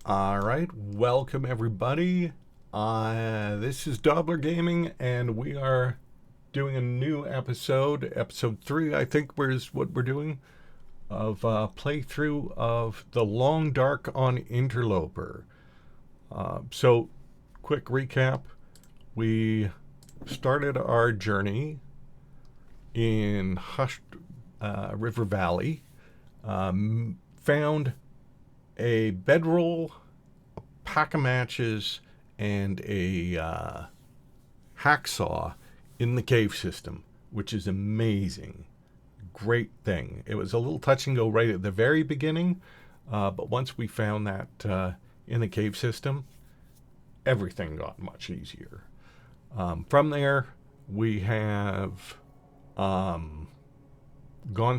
All right, welcome everybody. This is Dobler Gaming, and we are doing a new episode, episode 3, I think, is what we're doing, of playthrough of The Long Dark on Interloper. So, quick recap. We started our journey in Hushed River Valley, found a bedroll, a pack of matches, and a hacksaw in the cave system, which is amazing. Great thing. It was a little touch and go right at the very beginning, but once we found that in the cave system, everything got much easier. From there, we have gone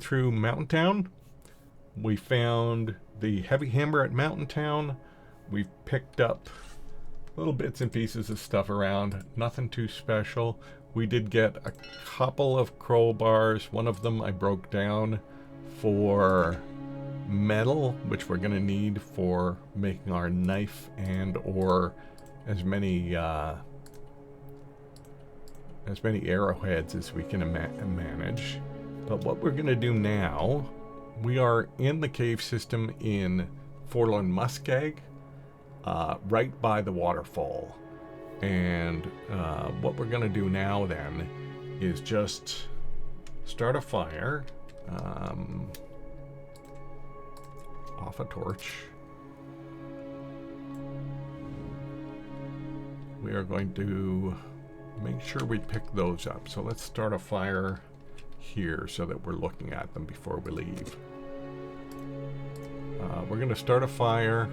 through Mountain Town. We found the heavy hammer at Mountain Town. We've picked up little bits and pieces of stuff around. Nothing too special. We did get a couple of crowbars. One of them I broke down for metal, which we're going to need for making our knife and or as many arrowheads as we can manage. But what we're going to do now, we are in the cave system in Forlorn Muskeg, right by the waterfall. And what we're going to do now then is just start a fire off a torch. We are going to make sure we pick those up. So let's start a fire here so that we're looking at them before we leave. We're going to start a fire.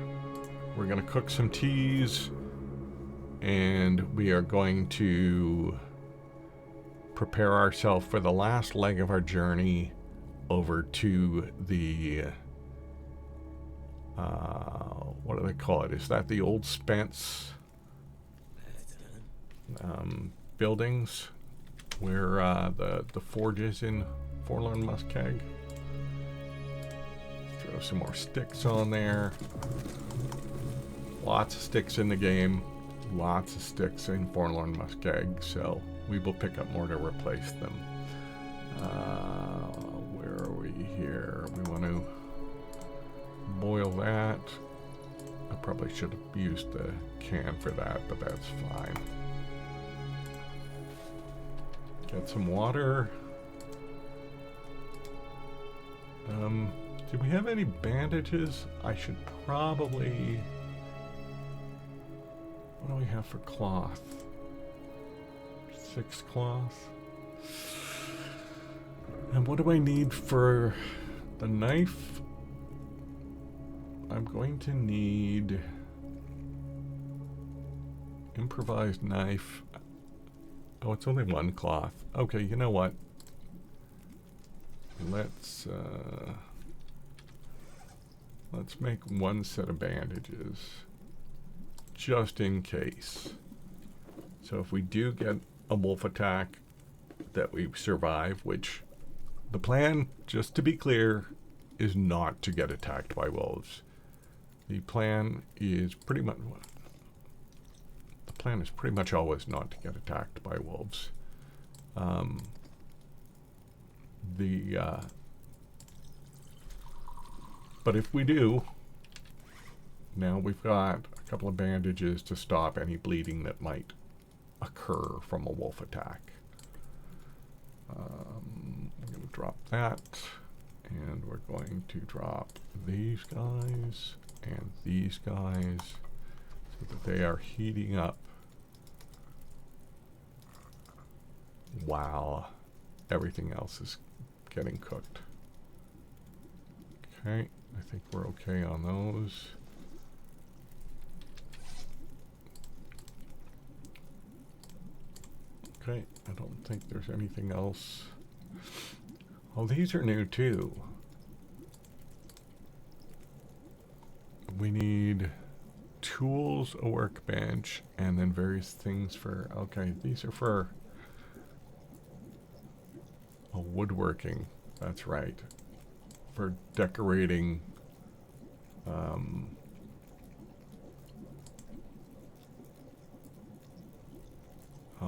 We're going to cook some teas, and we are going to prepare ourselves for the last leg of our journey over to the what do they call it? Is that the old Spence buildings where the forge is in Forlorn Muskeg? Throw some more sticks on there. Lots of sticks in the game. Lots of sticks in Forlorn Muskeg, so we will pick up more to replace them. Where are we here? We want to boil that. I probably should have used the can for that, but that's fine. Get some water. Do we have any bandages? I should probably... What do we have for cloth? 6 cloth. And what do I need for the knife? I'm going to need improvised knife. Oh, it's only 1 cloth. Okay, you know what? Let's make 1 set of bandages, just in case. So if we do get a wolf attack, that we survive, which the plan, just to be clear, is not to get attacked by wolves. The plan is pretty much always not to get attacked by wolves. But if we do, now we've got a couple of bandages to stop any bleeding that might occur from a wolf attack. I'm going to drop that, and we're going to drop these guys and these guys so that they are heating up while everything else is getting cooked. Okay, I think we're okay on those. Okay, I don't think there's anything else. Oh, these are new too. We need tools, a workbench, and then various things for... Okay, these are for... Oh, woodworking. That's right. For decorating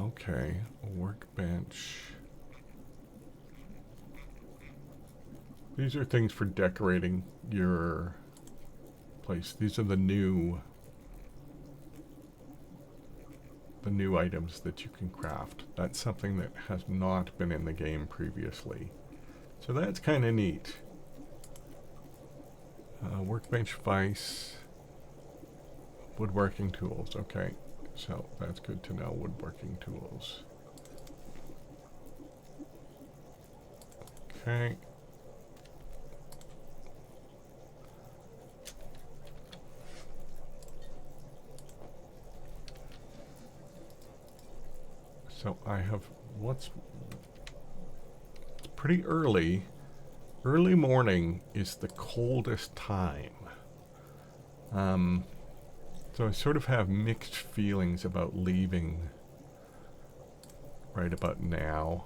Okay, a workbench. These are things for decorating your place. These are the new items that you can craft. That's something that has not been in the game previously. So that's kind of neat. Workbench vise. Woodworking tools. Okay, so that's good to know. Woodworking tools. Okay. So I have it's pretty early. Early morning is the coldest time. So I sort of have mixed feelings about leaving right about now.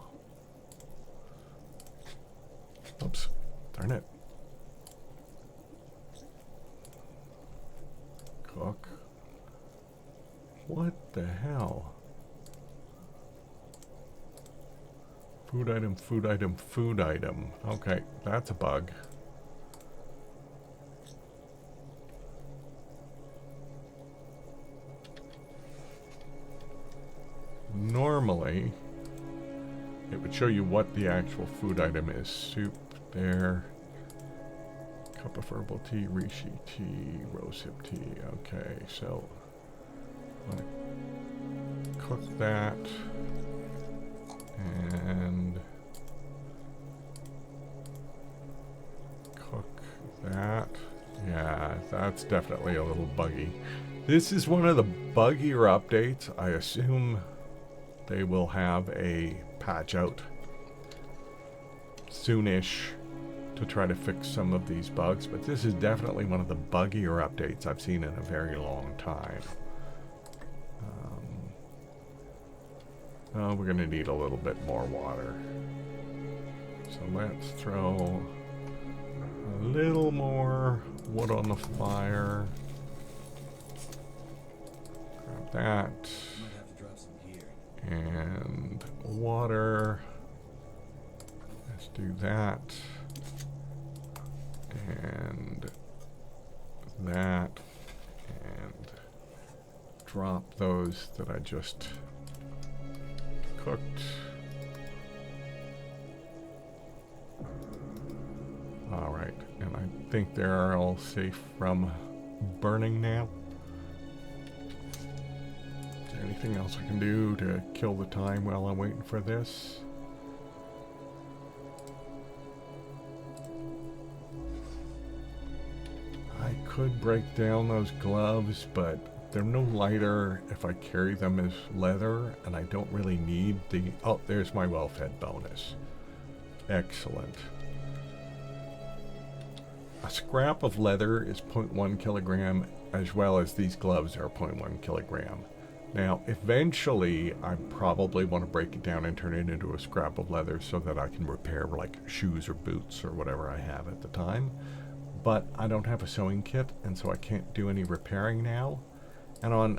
Oops, darn it. Cook. What the hell? Food item, food item, food item. Okay, that's a bug. Normally, it would show you what the actual food item is. Soup there. Cup of herbal tea, reishi tea, rosehip tea. Okay, so I'm gonna cook that. And cook that. Yeah, that's definitely a little buggy. This is one of the buggier updates. I assume they will have a patch out soonish to try to fix some of these bugs, but this is definitely one of the buggier updates I've seen in a very long time. We're going to need a little bit more water. So let's throw a little more wood on the fire. Grab that. And water. Let's do that. And that. And drop those that I just cooked. All right, and I think they're all safe from burning now. Is there anything else I can do to kill the time while I'm waiting for this? I could break down those gloves, but they're no lighter if I carry them as leather, and I don't really need the... Oh, there's my well-fed bonus. Excellent. A scrap of leather is 0.1 kilogram, as well as these gloves are 0.1 kilogram. Now, eventually, I probably want to break it down and turn it into a scrap of leather so that I can repair, like, shoes or boots or whatever I have at the time. But I don't have a sewing kit, and so I can't do any repairing now. And on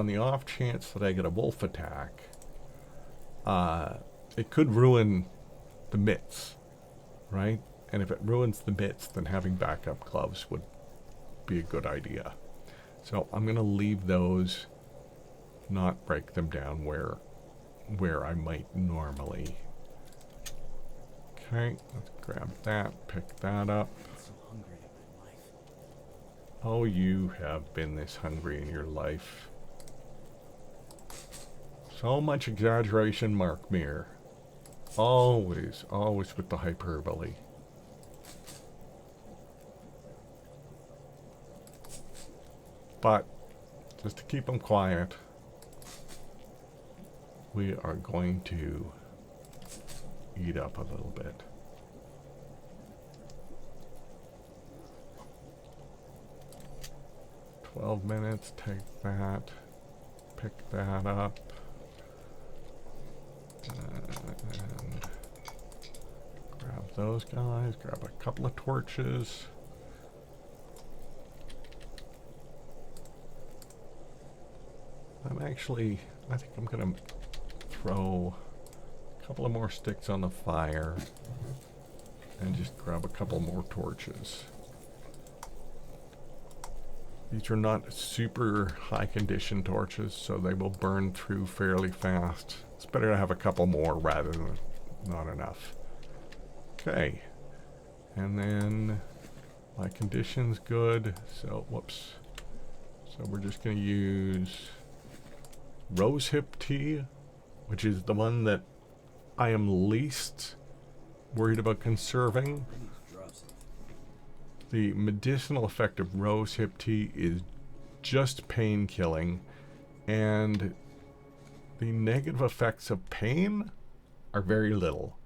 the off chance that I get a wolf attack, it could ruin the mitts, right? And if it ruins the mitts, then having backup gloves would be a good idea. So I'm going to leave those, not break them down where I might normally. Okay, let's grab that, pick that up. Oh, you have been this hungry in your life. So much exaggeration, Mark Meer. Always, always with the hyperbole. But, just to keep them quiet, we are going to eat up a little bit. $12 minutes, take that, pick that up, and grab those guys, grab a couple of torches. I think I'm gonna throw a couple of more sticks on the fire and just grab a couple more torches. These are not super high condition torches, so they will burn through fairly fast. It's better to have a couple more rather than not enough. Okay, and then my condition's good, so whoops. So we're just going to use rosehip tea, which is the one that I am least worried about conserving. The medicinal effect of rosehip tea is just pain killing, and the negative effects of pain are very little.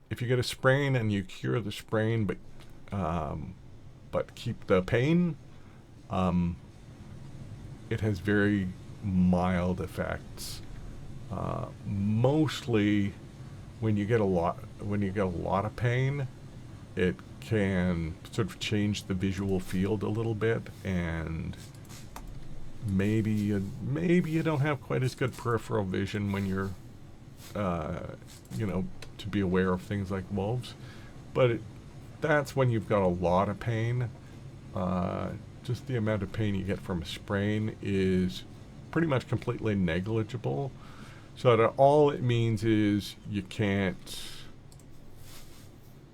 If you get a sprain and you cure the sprain but keep the pain, it has very mild effects. Mostly when you get a lot of pain, it can sort of change the visual field a little bit, and maybe you don't have quite as good peripheral vision when you're to be aware of things like wolves. But that's when you've got a lot of pain. Just the amount of pain you get from a sprain is pretty much completely negligible. So that all it means is you can't,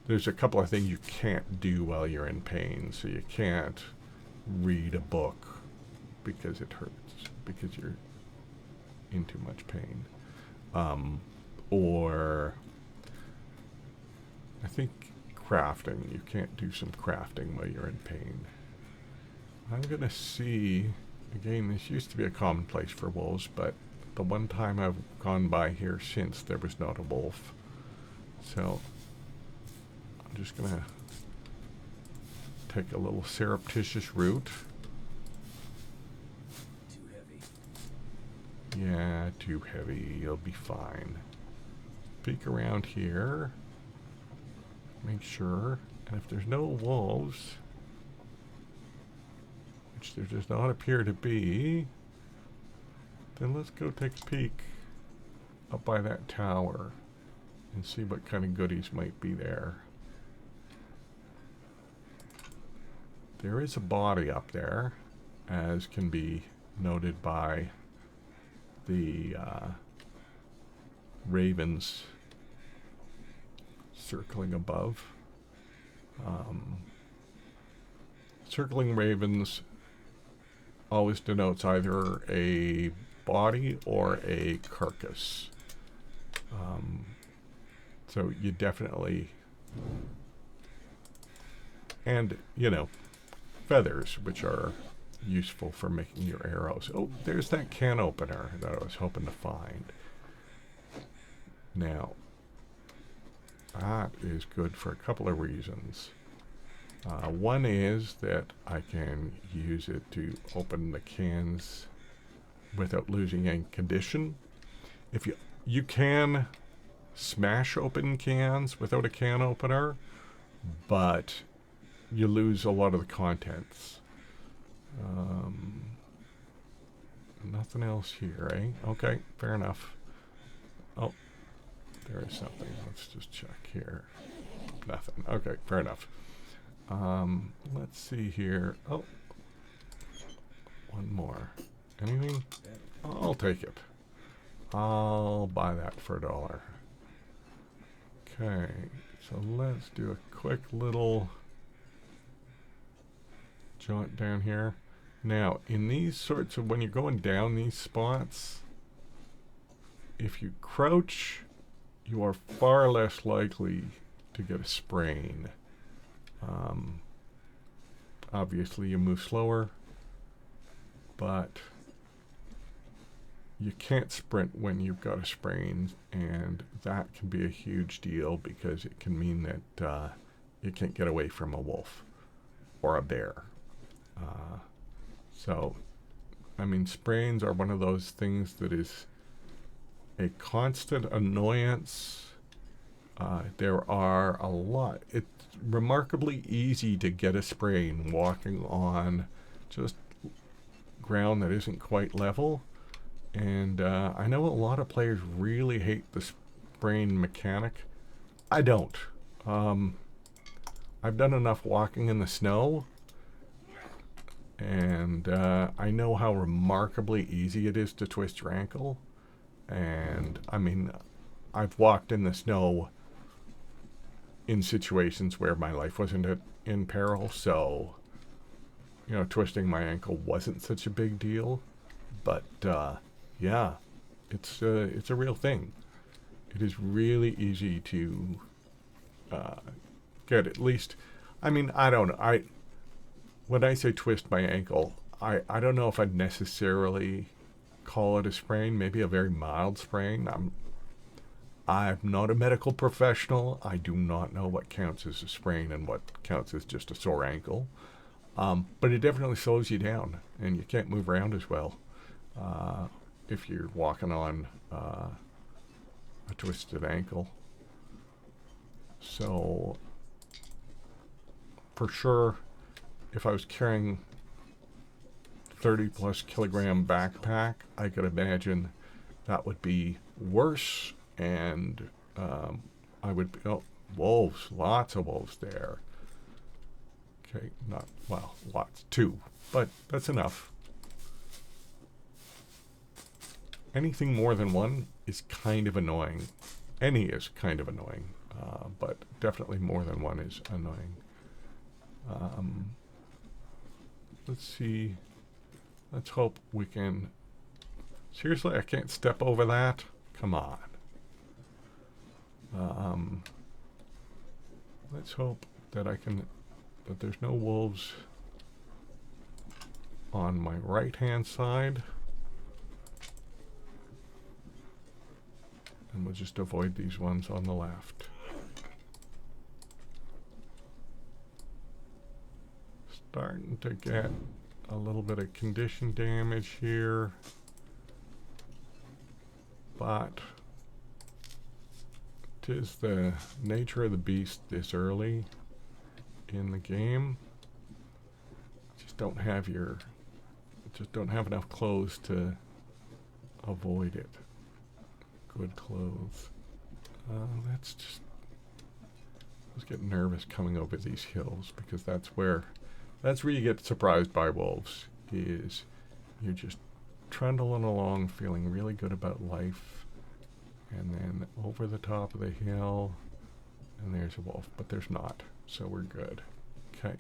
there's a couple of things you can't do while you're in pain. So you can't read a book because it hurts, because you're in too much pain. Or I think crafting, you can't do some crafting while you're in pain. I'm gonna see, again, this used to be a common place for wolves, but the one time I've gone by here since, there was not a wolf. So I'm just gonna take a little surreptitious route. Too heavy. Yeah, too heavy. You'll be fine. Peek around here. Make sure. And if there's no wolves, which there does not appear to be, then let's go take a peek up by that tower and see what kind of goodies might be there. There is a body up there, as can be noted by the ravens circling above. Circling ravens always denotes either a body or a carcass. So you definitely, and feathers, which are useful for making your arrows. Oh, there's that can opener that I was hoping to find. Now, that is good for a couple of reasons. One is that I can use it to open the cans without losing any condition. If you can smash open cans without a can opener, but you lose a lot of the contents. Nothing else here, eh? Okay, fair enough. Oh, there is something. Let's just check here. Nothing. Okay, fair enough. Let's see here. Oh, one more. Anything? I'll take it. I'll buy that for $1. Okay, so let's do a quick little jaunt down here. Now, in these sorts of, when you're going down these spots, if you crouch, you are far less likely to get a sprain. Obviously, you move slower, but you can't sprint when you've got a sprain, and that can be a huge deal because it can mean that you can't get away from a wolf or a bear. So, I mean, sprains are one of those things that is a constant annoyance. There are a lot. It's remarkably easy to get a sprain walking on just ground that isn't quite level, And I know a lot of players really hate the sprain mechanic. I don't. I've done enough walking in the snow, and I know how remarkably easy it is to twist your ankle. And I mean, I've walked in the snow in situations where my life wasn't in peril, so twisting my ankle wasn't such a big deal. But yeah, it's a real thing. It is really easy to get. At least, I mean, I don't know. When I say twist my ankle, I don't know if I'd necessarily call it a sprain. Maybe a very mild sprain. I'm not a medical professional. I do not know what counts as a sprain and what counts as just a sore ankle. But it definitely slows you down, and you can't move around as well if you're walking on a twisted ankle. So, for sure, if I was carrying 30 plus kilogram backpack, I could imagine that would be worse. And I would be, wolves, lots of wolves there. Okay, not, well, lots, 2, but that's enough. Anything more than 1 is kind of annoying. Any is kind of annoying, but definitely more than 1 is annoying. Let's see. Let's hope we can. Seriously, I can't step over that? Come on. Let's hope that that there's no wolves on my right-hand side. And we'll just avoid these ones on the left. Starting to get a little bit of condition damage here. But 'tis the nature of the beast this early in the game. Just don't have enough clothes to avoid it. Good clothes. Let's get nervous coming over these hills, because that's where you get surprised by wolves. Is you're just trundling along, feeling really good about life, and then over the top of the hill, and there's a wolf, but there's not, so we're good. Okay.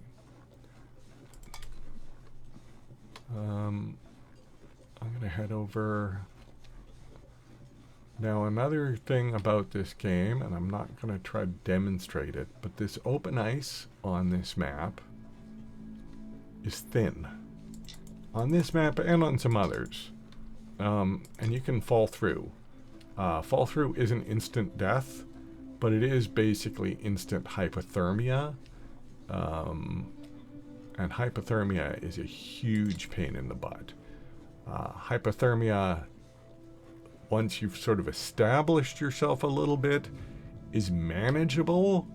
I'm gonna head over. Now, another thing about this game, and I'm not going to try to demonstrate it, but this open ice on this map is thin. On this map and on some others. And you can fall through. Fall through isn't instant death, but it is basically instant hypothermia. And hypothermia is a huge pain in the butt. Hypothermia, once you've sort of established yourself a little bit, is manageable,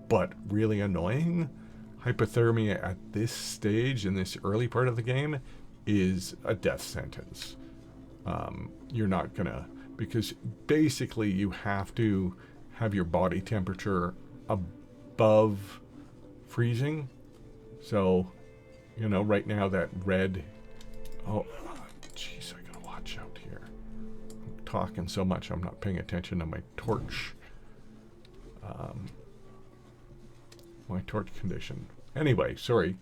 but really annoying. Hypothermia at this stage, in this early part of the game, is a death sentence. You're not gonna, because basically you have to have your body temperature above freezing. So, right now that red, jeez, I gotta watch out here. Talking so much I'm not paying attention to my torch condition. Anyway, sorry.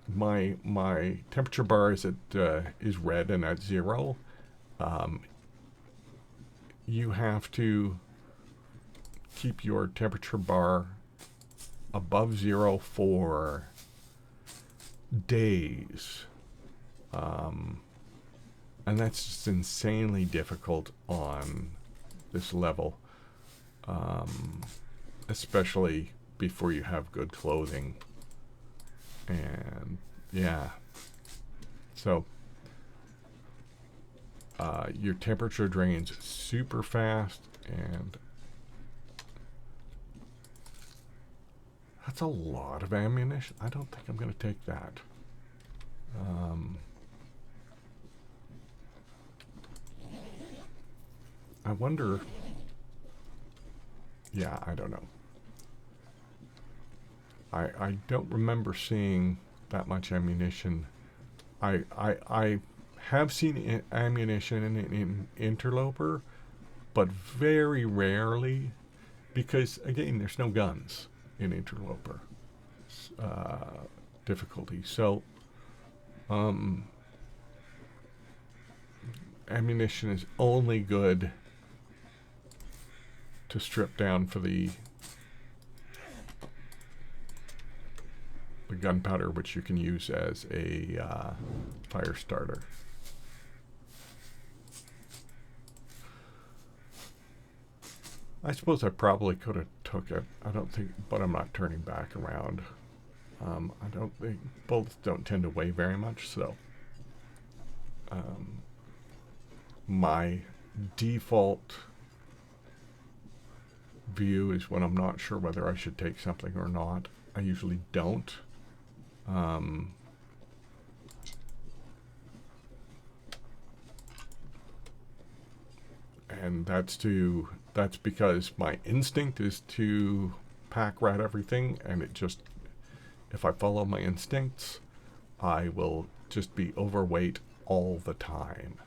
My temperature bar is red and at 0. You have to keep your temperature bar above 0 for days. And that's just insanely difficult on this level, especially before you have good clothing. And yeah, so your temperature drains super fast, and that's a lot of ammunition. I don't think I'm going to take that. I wonder. Yeah, I don't know. I don't remember seeing that much ammunition. I have seen ammunition in interloper, but very rarely, because again, there's no guns in interloper difficulty. So ammunition is only good to strip down for the gunpowder, which you can use as a fire starter. I suppose I probably could have took it. I don't think, but I'm not turning back around. I don't think bullets don't tend to weigh very much, so my default view is when I'm not sure whether I should take something or not. I usually don't. And that's because my instinct is to pack rat everything, and it just, if I follow my instincts, I will just be overweight all the time.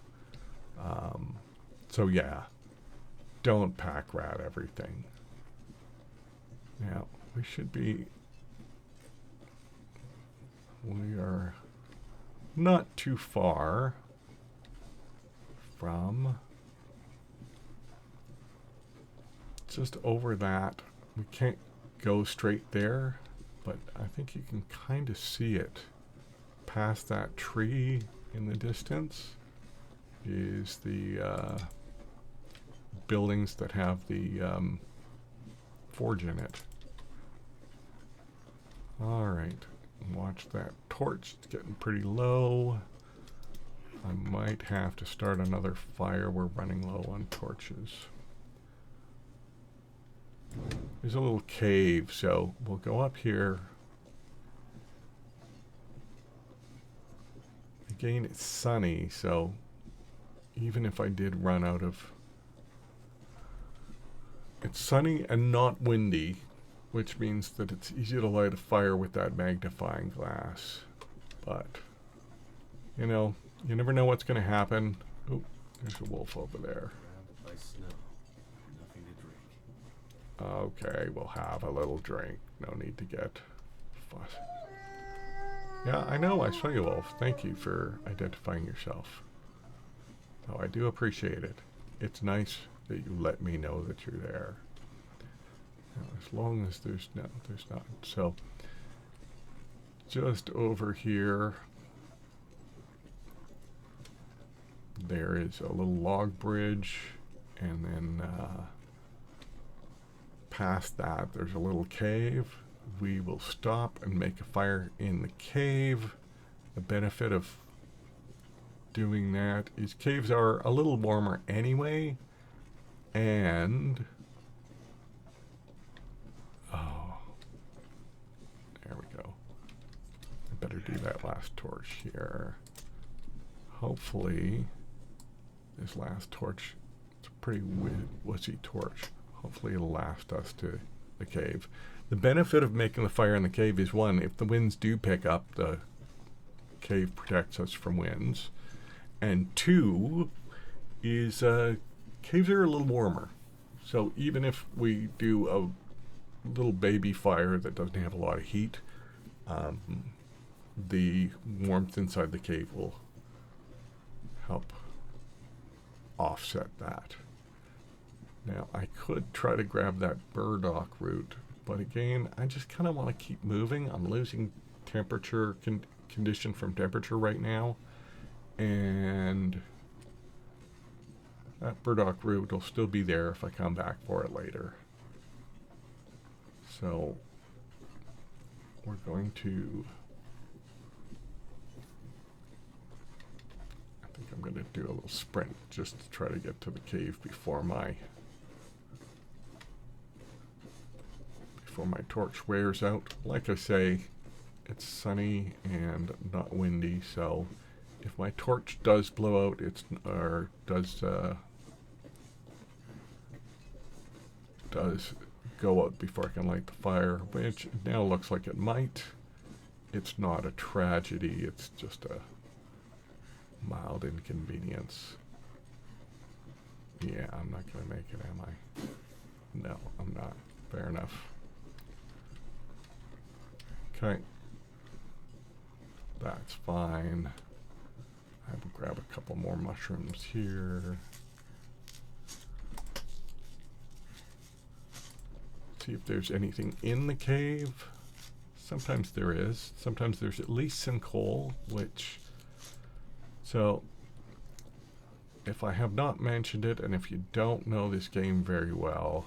So yeah, don't pack rat everything. Now, we are not too far from just over that. We can't go straight there, but I think you can kind of see it past that tree in the distance is the buildings that have the forge in it. All right, watch that torch. It's getting pretty low. I might have to start another fire. We're running low on torches. There's a little cave, so we'll go up here. Again, it's sunny, so even if I did run out of... It's sunny and not windy, which means that it's easy to light a fire with that magnifying glass. But, you know, you never know what's going to happen. Oh, there's a wolf over there. Surrounded by snow. Nothing to drink. Okay, we'll have a little drink. No need to get fuss. Yeah, I know, I saw you, Wolf. Thank you for identifying yourself. Oh, I do appreciate it. It's nice that you let me know that you're there. Now, as long as there's not. So, just over here, there is a little log bridge, and then past that, there's a little cave. We will stop and make a fire in the cave. The benefit of doing that is caves are a little warmer anyway, and oh, there we go. I better do that last torch here. Hopefully this last torch, it's a pretty wussy torch. Hopefully it'll last us to the cave. The benefit of making the fire in the cave is, one, if the winds do pick up, the cave protects us from winds. And two, is caves are a little warmer. So even if we do a little baby fire that doesn't have a lot of heat, the warmth inside the cave will help offset that. Now, I could try to grab that burdock root, but again, I just kind of want to keep moving. I'm losing temperature, condition from temperature right now, and that burdock root will still be there if I come back for it later. So, we're going to... I think I'm going to do a little sprint just to try to get to the cave before my torch wears out. Like I say, it's sunny and not windy, so if my torch does blow out, does go out before I can light the fire, which now looks like it might. It's not a tragedy, it's just a mild inconvenience. Yeah, I'm not going to make it, am I? No, I'm not. Fair enough. Okay. That's fine. I will grab a couple more mushrooms here. See if there's anything in the cave. Sometimes there is. Sometimes there's at least some coal, which... So, if I have not mentioned it, and if you don't know this game very well,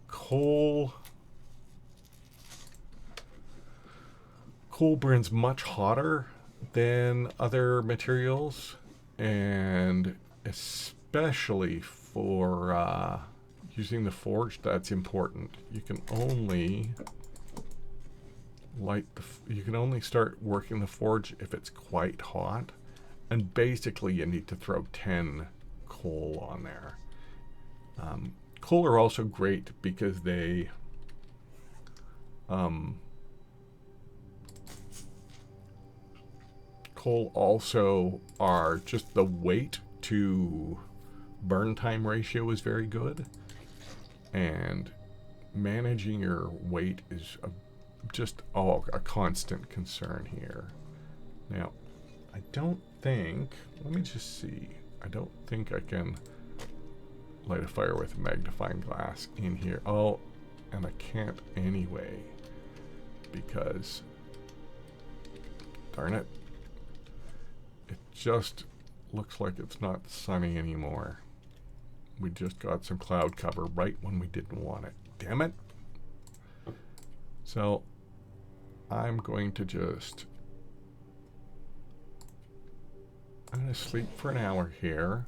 coal burns much hotter than other materials, and especially for using the forge, that's important. You can only you can only start working the forge if it's quite hot, and basically you need to throw 10 coal on there. Coal are also great because they coal also are just the weight to burn time ratio is very good, and managing your weight is just a constant concern here. Now, I don't think, let me just see, I don't think I can light a fire with a magnifying glass in here. Oh, and I can't anyway, because, darn it, it just looks like it's not sunny anymore. We just got some cloud cover right when we didn't want it. Damn it. So, I'm going to I'm going to sleep for an hour here,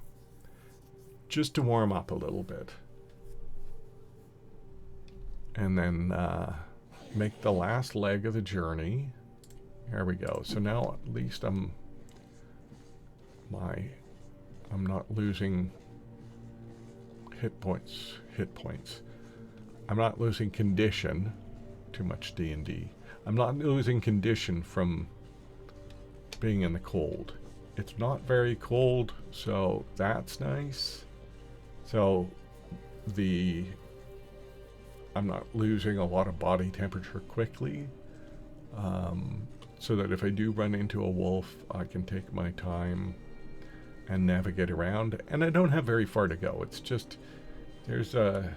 just to warm up a little bit. And then make the last leg of the journey. There we go. So now at least I'm not losing hit points. I'm not losing condition. Too much D&D. I'm not losing condition from being in the cold. It's not very cold, so that's nice. So I'm not losing a lot of body temperature quickly, so that if I do run into a wolf, I can take my time and navigate around. And I don't have very far to go. It's just there's a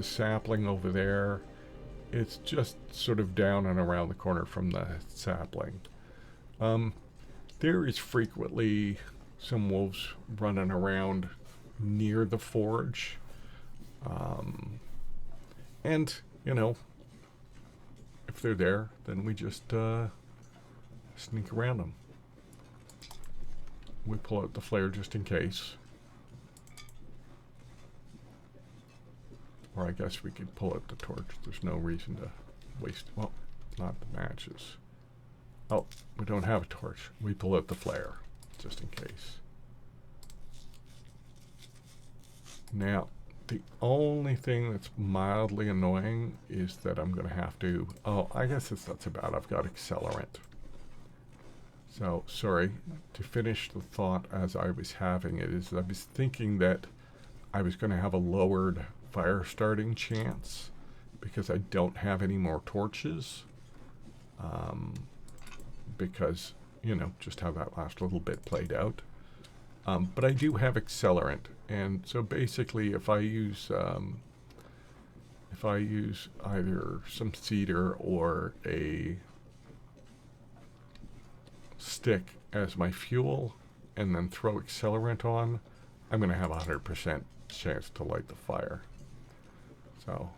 sapling over there. It's just sort of down and around the corner from the sapling. There is frequently some wolves running around near the forge. And, you know, if they're there, then we just sneak around them. We pull out the flare just in case. Or I guess we could pull out the torch. There's no reason to waste, well, not the matches. Oh, we don't have a torch. We pull out the flare, just in case. Now, the only thing that's mildly annoying is that I'm going to have to, oh, I guess that's about, I've got accelerant. So, sorry, to finish the thought as I was having it, is I was thinking that I was going to have a lowered fire starting chance because I don't have any more torches, because, you know, just how that last little bit played out. But I do have accelerant, and so basically if I use either some cedar or a stick as my fuel and then throw accelerant on, I'm going to have 100% chance to light the fire. So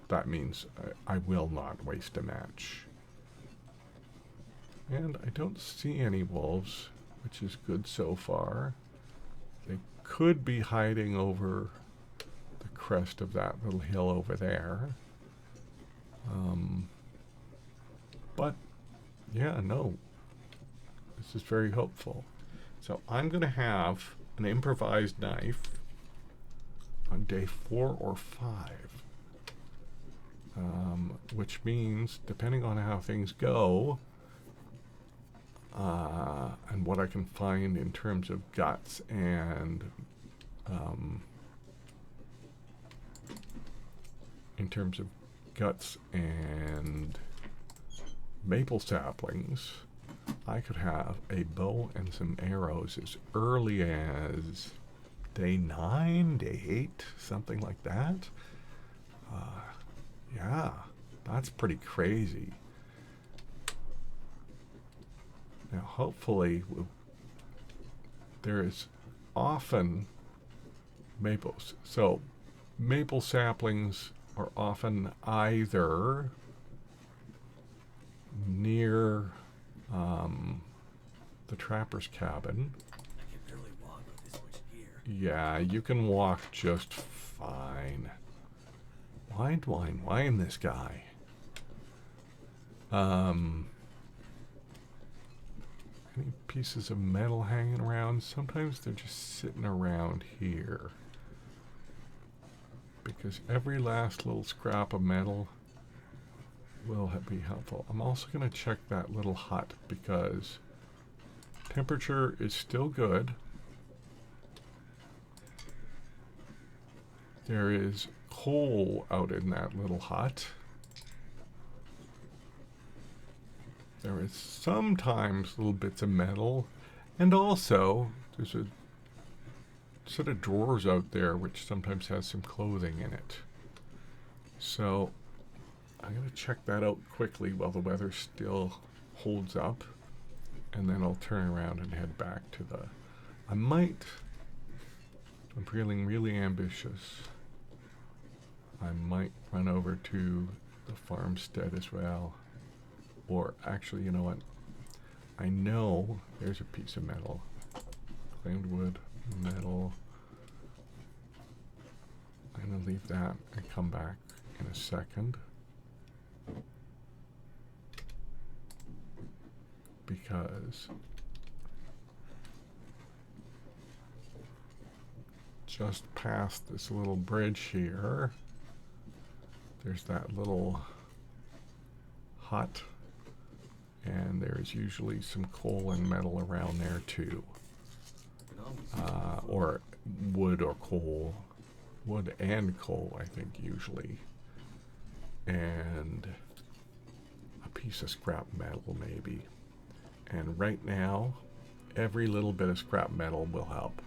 that means I will not waste a match. And I don't see any wolves, which is good so far. They could be hiding over the crest of that little hill over there. But, yeah, no. This is very hopeful. So I'm going to have an improvised knife on day 4 or 5. Which means, depending on how things go, and what I can find in terms of guts and maple saplings, I could have a bow and some arrows as early as day 9, day 8, something like that. Yeah, that's pretty crazy. Now, hopefully, there is often maples. So, maple saplings are often either near the trapper's cabin. I can barely walk with this much gear. Yeah, you can walk just fine. Whine, this guy. Any pieces of metal hanging around? Sometimes they're just sitting around here. Because every last little scrap of metal will be helpful. I'm also going to check that little hut because temperature is still good. There is coal out in that little hut. There is sometimes little bits of metal, and also there's a set of drawers out there which sometimes has some clothing in it. So I'm going to check that out quickly while the weather still holds up, and then I'll turn around and head back to the... I'm feeling really ambitious. I might run over to the farmstead as well. Or actually, you know what? I know there's a piece of metal. Claimed wood, metal. I'm going to leave that and come back in a second. Because just past this little bridge here, there's that little hut, and there's usually some coal and metal around there too, or wood or coal, wood and coal I think usually, and a piece of scrap metal maybe. And right now every little bit of scrap metal will help.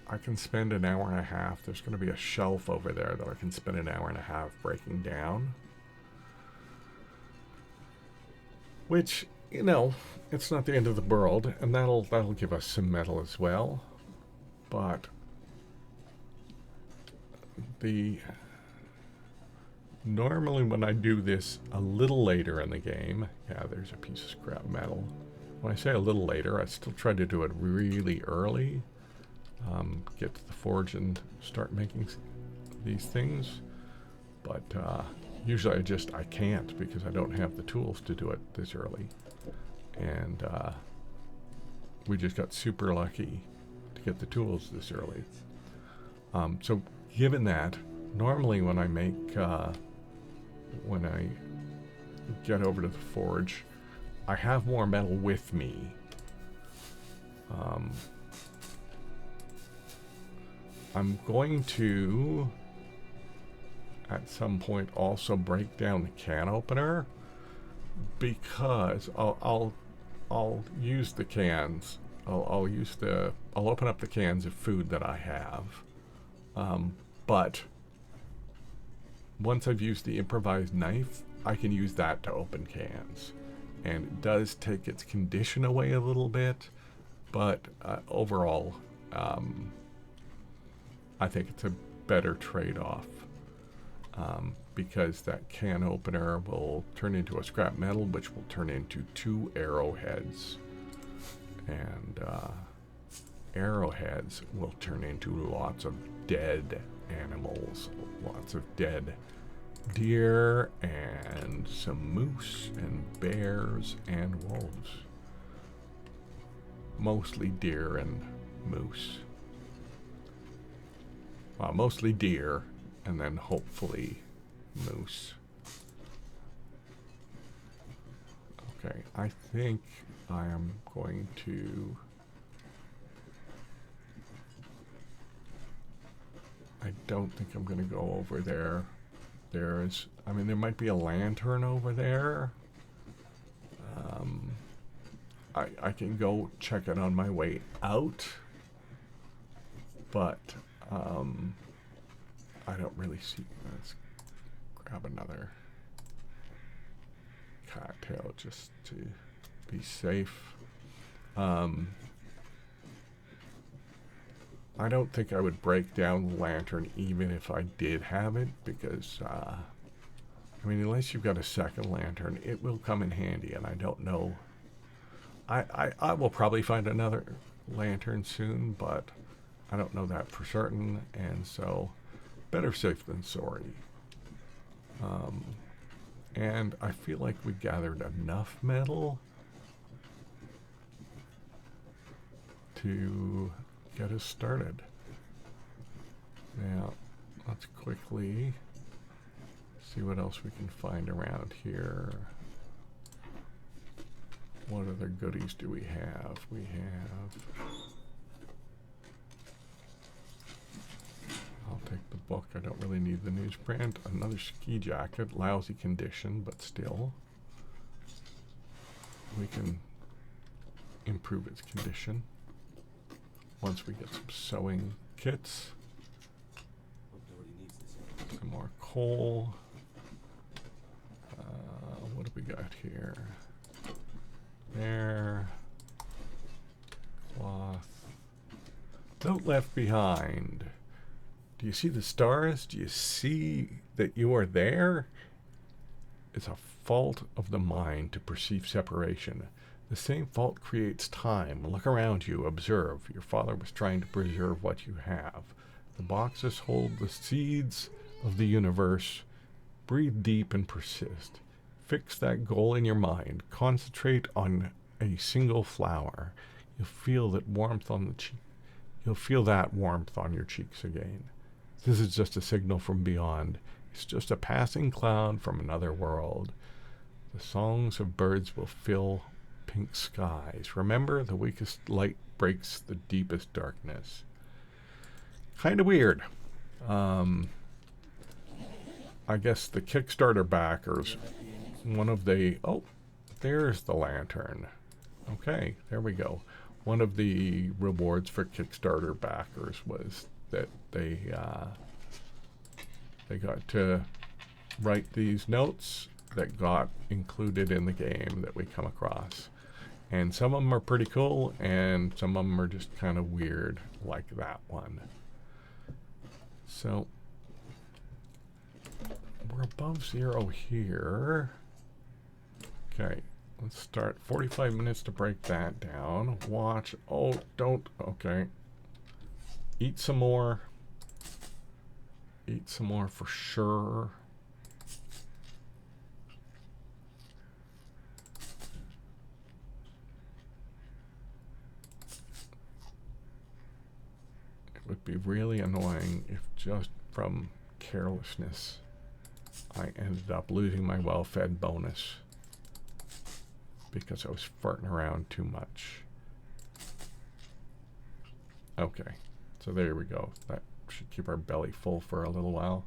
I can spend an hour and a half. There's going to be a shelf over there that I can spend an hour and a half breaking down. Which, you know, it's not the end of the world, and that'll give us some metal as well. But normally when I do this a little later in the game, yeah, there's a piece of scrap metal. When I say a little later, I still try to do it really early. Get to the forge and start making these things. But usually I can't because I don't have the tools to do it this early. And we just got super lucky to get the tools this early. So given that, normally when I get over to the forge, I have more metal with me. I'm going to, at some point, also break down the can opener, because I'll use the cans. I'll open up the cans of food that I have, but once I've used the improvised knife, I can use that to open cans, and it does take its condition away a little bit, but overall, I think it's a better trade-off, because that can opener will turn into a scrap metal, which will turn into 2 arrowheads, and arrowheads will turn into lots of dead animals, lots of dead deer and some moose and bears and wolves. Mostly deer and moose. Well, mostly deer, and then hopefully moose. Okay, I think I am going to... I don't think I'm going to go over there. There's... I mean, there might be a lantern over there. I can go check it on my way out. But, I don't really see... Let's grab another cocktail just to be safe. I don't think I would break down the lantern even if I did have it, because I mean, unless you've got a second lantern, it will come in handy, and I don't know. I will probably find another lantern soon, but I don't know that for certain, and so better safe than sorry. And I feel like we gathered enough metal to get us started. Now, let's quickly see what else we can find around here. What other goodies do we have? We have... I'll take the book. I don't really need the newsprint. Another ski jacket. Lousy condition, but still. We can improve its condition once we get some sewing kits. Some more coal. What do we got here? There. Cloth. Note left behind. Do you see the stars? Do you see that you are there? It's a fault of the mind to perceive separation. The same fault creates time. Look around you, observe. Your father was trying to preserve what you have. The boxes hold the seeds of the universe. Breathe deep and persist. Fix that goal in your mind. Concentrate on a single flower. You'll feel that warmth on the cheek. You'll feel that warmth on your cheeks again. This is just a signal from beyond. It's just a passing cloud from another world. The songs of birds will fill pink skies. Remember, the weakest light breaks the deepest darkness. Kind of weird. I guess the Kickstarter backers, one of the... Oh, there's the lantern. Okay, there we go. One of the rewards for Kickstarter backers was that they got to write these notes that got included in the game that we come across. And some of them are pretty cool, and some of them are just kind of weird, like that one. So, we're above zero here. Okay, let's start. 45 minutes to break that down. Watch. Oh, don't. Okay. Eat some more. Eat some more for sure. It would be really annoying if just from carelessness I ended up losing my well-fed bonus because I was farting around too much. Okay, so there we go. That should keep our belly full for a little while.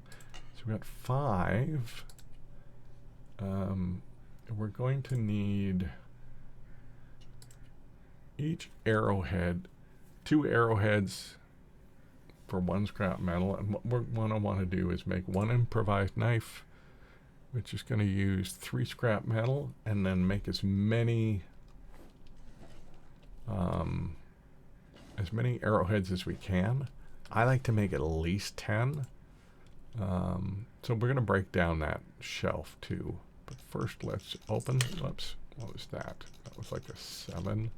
So we got 5. We're going to need each arrowhead, 2 arrowheads for 1 scrap metal. And what I want to do is make 1 improvised knife, which is going to use 3 scrap metal, and then make as many arrowheads as we can. I like to make at least 10. So we're going to break down that shelf too. But first let's open, whoops, what was that? That was like a 7.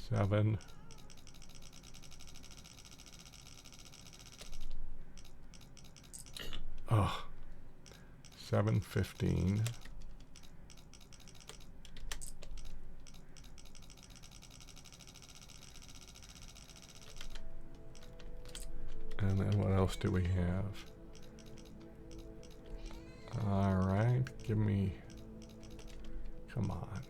7. Oh, 715. And then what else do we have? Alright, give me... Come on.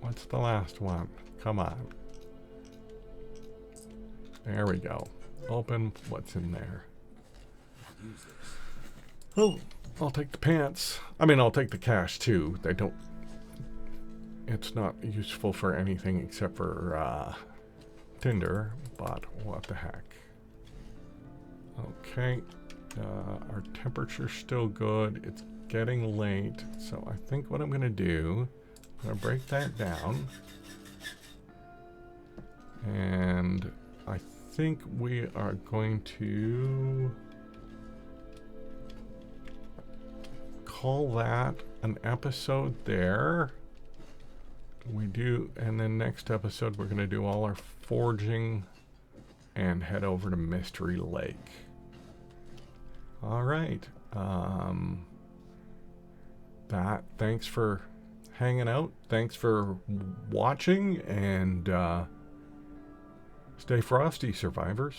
What's the last one? Come on. There we go. Open what's in there. Use this. Oh, I'll take the pants. I mean, I'll take the cash too. They don't... It's not useful for anything except for Tinder, but what the heck. Okay. Our temperature's still good. It's getting late. So I think what I'm going to do, I'm going to break that down. And I think we are going to call that an episode there. We do, and then next episode we're going to do all our forging and head over to Mystery Lake. All right. Thanks for hanging out. Thanks for watching, and stay frosty, survivors.